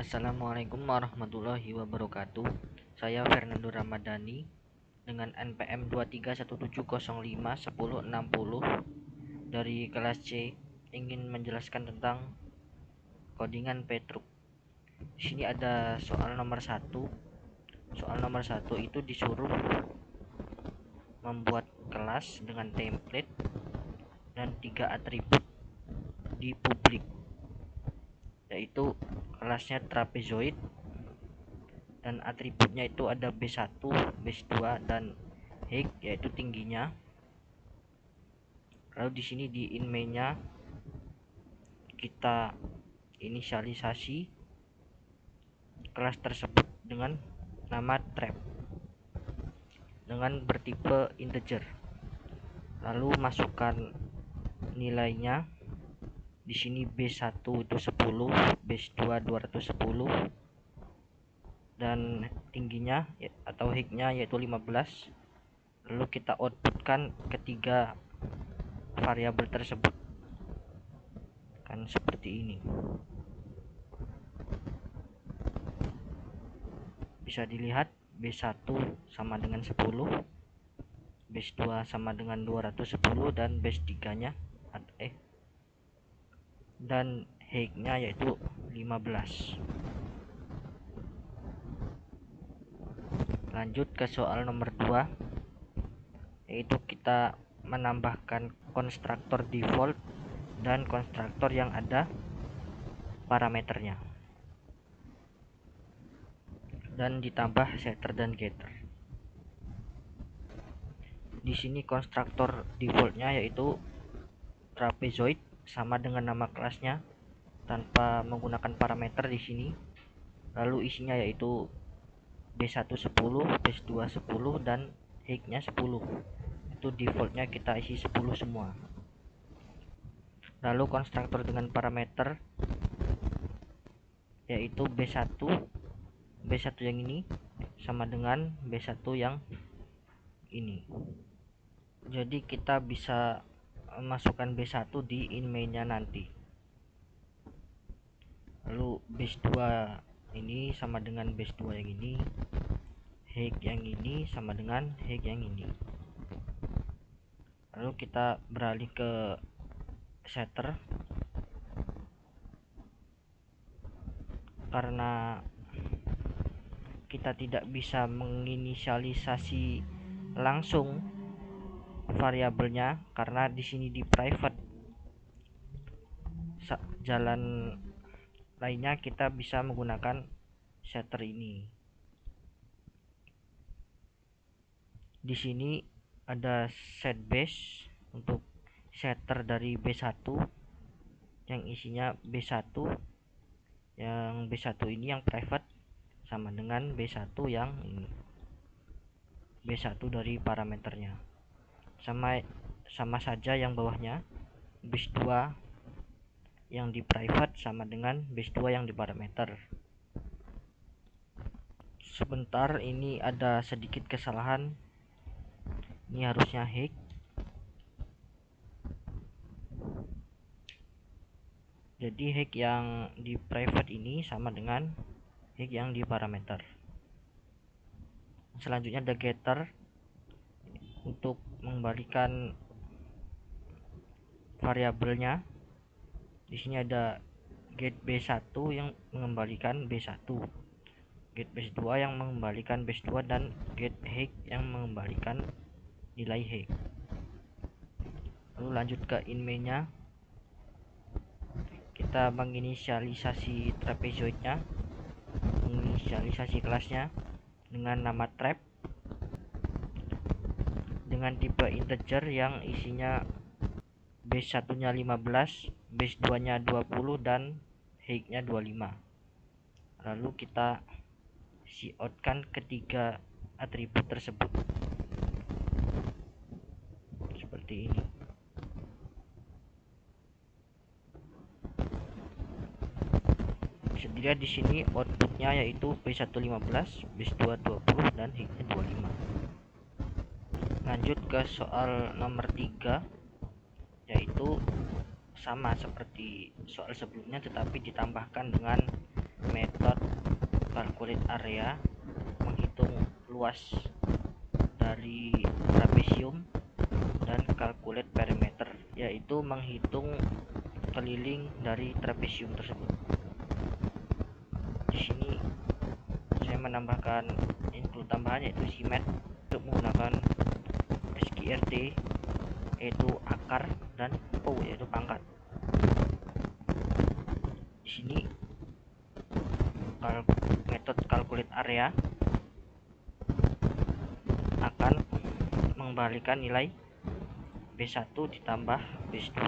Assalamualaikum warahmatullahi wabarakatuh. Saya Fernando Ramadhani dengan NPM 2317051060 dari kelas C ingin menjelaskan tentang codingan Petruk. Di sini ada soal nomor 1. Soal nomor 1 itu disuruh membuat kelas dengan template dan 3 atribut di publik, yaitu kelasnya trapezoid dan atributnya itu ada B1, B2 dan height yaitu tingginya. Lalu di sini di in main-nya kita inisialisasi kelas tersebut dengan nama trap dengan bertipe integer. Lalu masukkan nilainya. Di sini B1 itu 10, B2 210 dan tingginya atau height-nya yaitu 15. Lalu kita outputkan ketiga variabel tersebut kan seperti ini. Bisa dilihat B1 sama dengan 10, B2 sama dengan 210 dan B3-nya dan height-nya yaitu 15. Lanjut ke soal nomor 2, yaitu kita menambahkan konstruktor default dan konstruktor yang ada parameternya dan ditambah setter dan getter. Di sini konstruktor defaultnya yaitu trapezoid sama dengan nama kelasnya tanpa menggunakan parameter di sini. Lalu isinya yaitu B1 10, B2 10 dan height-nya 10. Itu defaultnya kita isi 10 semua. Lalu konstruktor dengan parameter yaitu B1 yang ini sama dengan B1 yang ini. Jadi kita bisa masukkan B1 di in main-nya nanti. Lalu B2 ini sama dengan B2 yang ini, height yang ini sama dengan height yang ini. Lalu kita beralih ke setter. Karena kita tidak bisa menginisialisasi langsung variabelnya karena di sini di private, jalan lainnya kita bisa menggunakan setter ini. Di sini ada set base untuk setter dari B1 yang isinya B1, yang B1 ini yang private sama dengan B1 yang ini, B1 dari parameternya sama saja yang bawahnya B2 yang di private sama dengan B2 yang di parameter. Sebentar, ini ada sedikit kesalahan. Ini harusnya height. Jadi height yang di private ini sama dengan height yang di parameter. Selanjutnya ada getter untuk mengembalikan variabelnya. Di sini ada get B1 yang mengembalikan B1, get B2 yang mengembalikan B2 dan get height yang mengembalikan nilai height. Lalu lanjut ke in main-nya. Kita menginisialisasi trapezoidnya, menginisialisasi kelasnya dengan nama trap dengan tipe integer yang isinya B1 nya 15, B2 nya 20 dan height nya 25. Lalu kita coutkan ketiga atribut tersebut seperti ini. Bisa dilihat di sini outputnya yaitu B1 15, B2 20 dan height nya 25. Lanjut ke soal nomor 3, yaitu sama seperti soal sebelumnya tetapi ditambahkan dengan metode calculate area, menghitung luas dari trapesium, dan calculate perimeter, yaitu menghitung keliling dari trapesium tersebut. Di sini saya menambahkan include tambahan yaitu simet untuk menggunakan SQRT yaitu akar dan PO yaitu pangkat. Di sini metode calculate area akan mengembalikan nilai B1 ditambah B2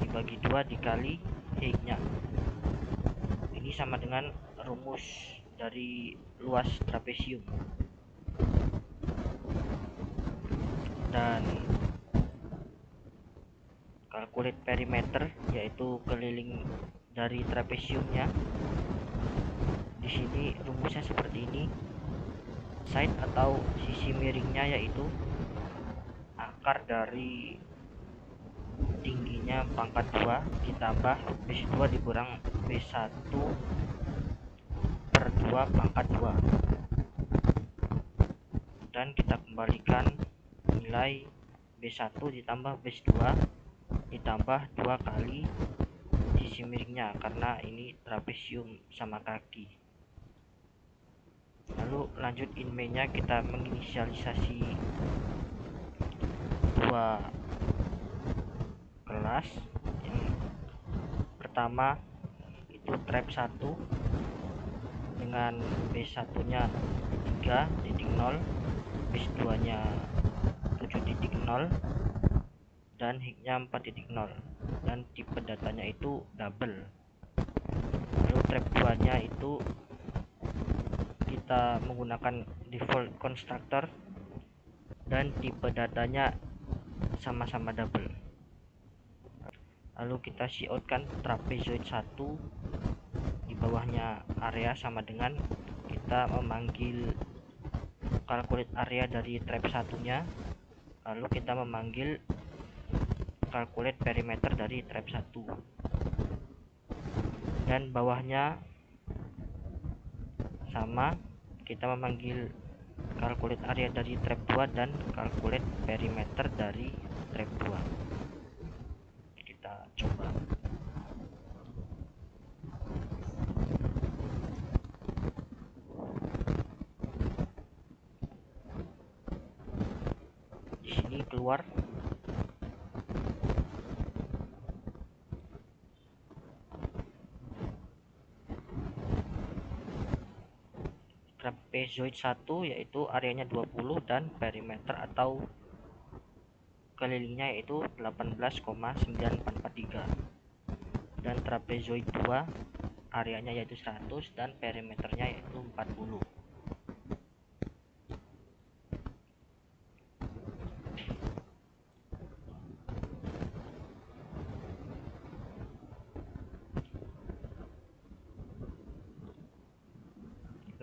dibagi 2 dikali height-nya. Ini sama dengan rumus dari luas trapesium. Dan calculate perimeter yaitu keliling dari trapesiumnya. Di sini rumusnya seperti ini. Side atau sisi miringnya yaitu akar dari tingginya pangkat 2 ditambah B2 dikurang B1 per 2 pangkat 2. Dan kita kembalikan nilai B1 ditambah B2 ditambah 2 kali sisi miringnya karena ini trapesium sama kaki. Lalu lanjut in main-nya kita menginisialisasi dua kelas. Yang pertama itu trap 1 dengan B1 nya 3.0, B2 nya 7.0 dan height-nya 4.0 dan tipe datanya itu double. Lalu trap 2 nya itu kita menggunakan default constructor dan tipe datanya sama-sama double. Lalu kita cout kan trapezoid 1, di bawahnya area sama dengan kita memanggil calculate area dari trap 1 nya, lalu kita memanggil calculate perimeter dari trap 1, dan bawahnya sama, kita memanggil calculate area dari trap 2 dan calculate perimeter dari trap 2. Kita coba. Di sini keluar trapezoid 1 yaitu areanya 20 dan perimeter atau kelilingnya yaitu 18,9443, dan trapezoid 2 areanya yaitu 100 dan perimeternya yaitu 40.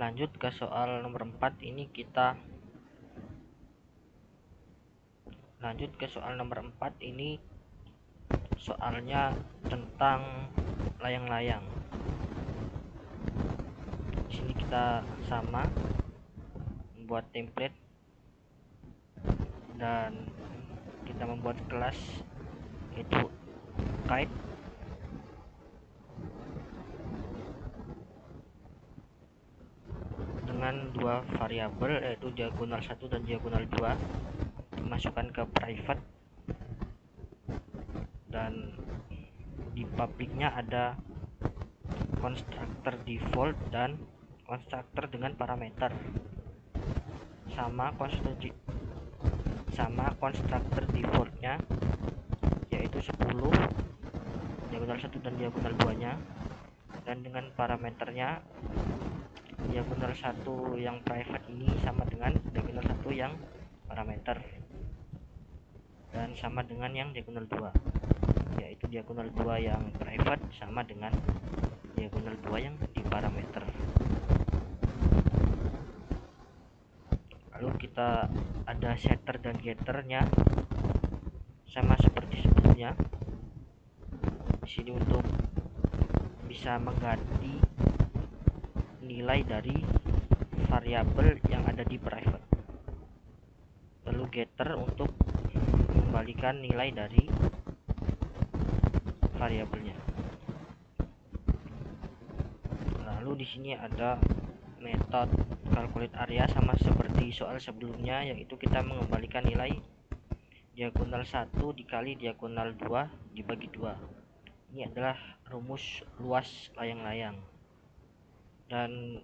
Lanjut ke soal nomor 4. Ini kita lanjut ke soal nomor 4. Ini soalnya tentang layang-layang. Di sini kita sama membuat template dan kita membuat kelas itu kite dengan dua variabel yaitu diagonal 1 dan diagonal 2 dimasukkan ke private, dan di publicnya ada constructor default dan constructor dengan parameter sama constructor defaultnya yaitu 10 diagonal 1 dan diagonal 2 nya, dan dengan parameternya diagonal 1 yang private ini sama dengan diagonal 1 yang parameter dan sama dengan yang diagonal 2, yaitu diagonal 2 yang private sama dengan diagonal 2 yang di parameter. Lalu kita ada setter dan getternya sama seperti sebelumnya. Di sini untuk bisa mengganti nilai nilai dari variabel yang ada di private. Lalu getter untuk mengembalikan nilai dari variabelnya. Lalu di sini ada metode calculate area sama seperti soal sebelumnya, yaitu kita mengembalikan nilai diagonal 1 dikali diagonal 2 dibagi 2. Ini adalah rumus luas layang-layang. Dan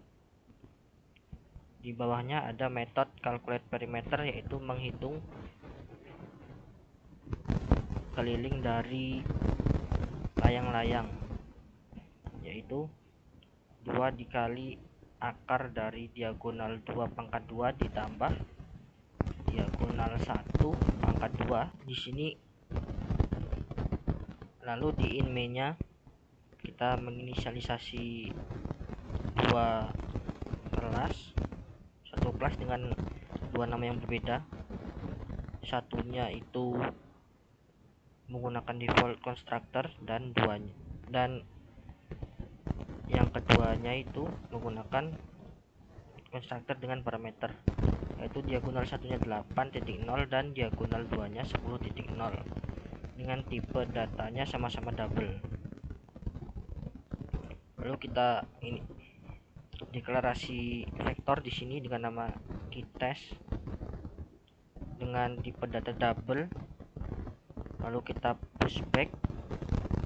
di bawahnya ada metode calculate perimeter, yaitu menghitung keliling dari layang-layang, yaitu 2 dikali akar dari diagonal 2 pangkat 2 ditambah diagonal 1 pangkat 2 di sini. Lalu di in main-nya kita menginisialisasi dua kelas, satu kelas dengan dua nama yang berbeda. Satunya itu menggunakan default constructor dan yang keduanya itu menggunakan constructor dengan parameter, yaitu diagonal satunya 8.0 dan diagonal 2 nya 10.0 dengan tipe datanya sama-sama double. Lalu kita ini deklarasi vektor di sini dengan nama keyTest dengan tipe data double. Lalu kita pushback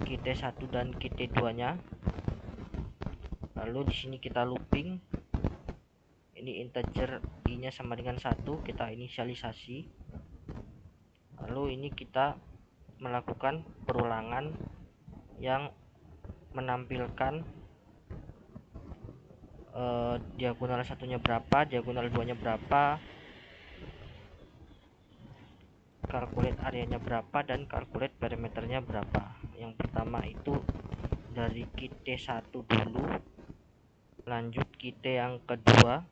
keyT1 dan keyT2 nya. Lalu di sini kita looping, ini integer i nya sama dengan 1, kita inisialisasi. Lalu ini kita melakukan perulangan yang menampilkan diagonal satunya berapa, diagonal 2 nya berapa, calculate areanya berapa, dan calculate perimeternya berapa. Yang pertama itu dari keyT1 dulu, lanjut keyT yang kedua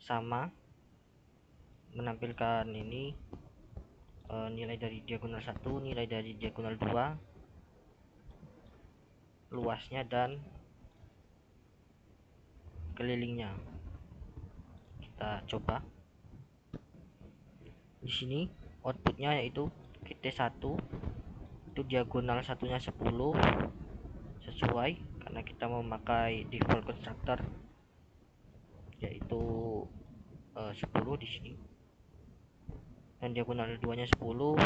sama menampilkan ini nilai dari diagonal 1, nilai dari diagonal 2, luasnya dan kelilingnya. Kita coba. Di sini outputnya yaitu keyT1 itu diagonal satunya 10, sesuai karena kita memakai default constructor yaitu 10 di sini, dan diagonal 2 nya 10,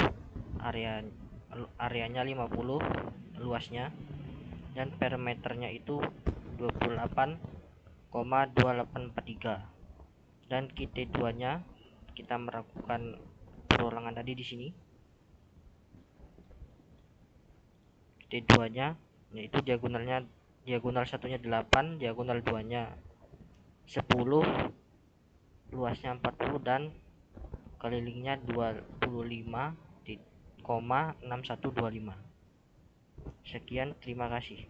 areanya 50, luasnya, dan perimeternya itu 28,2843. Dan keyT2 nya kita melakukan perulangan tadi di sini. keyT2 nya yaitu diagonal satunya 8, diagonal 2 nya 10, luasnya 40, dan kelilingnya 25,6125. Sekian, terima kasih.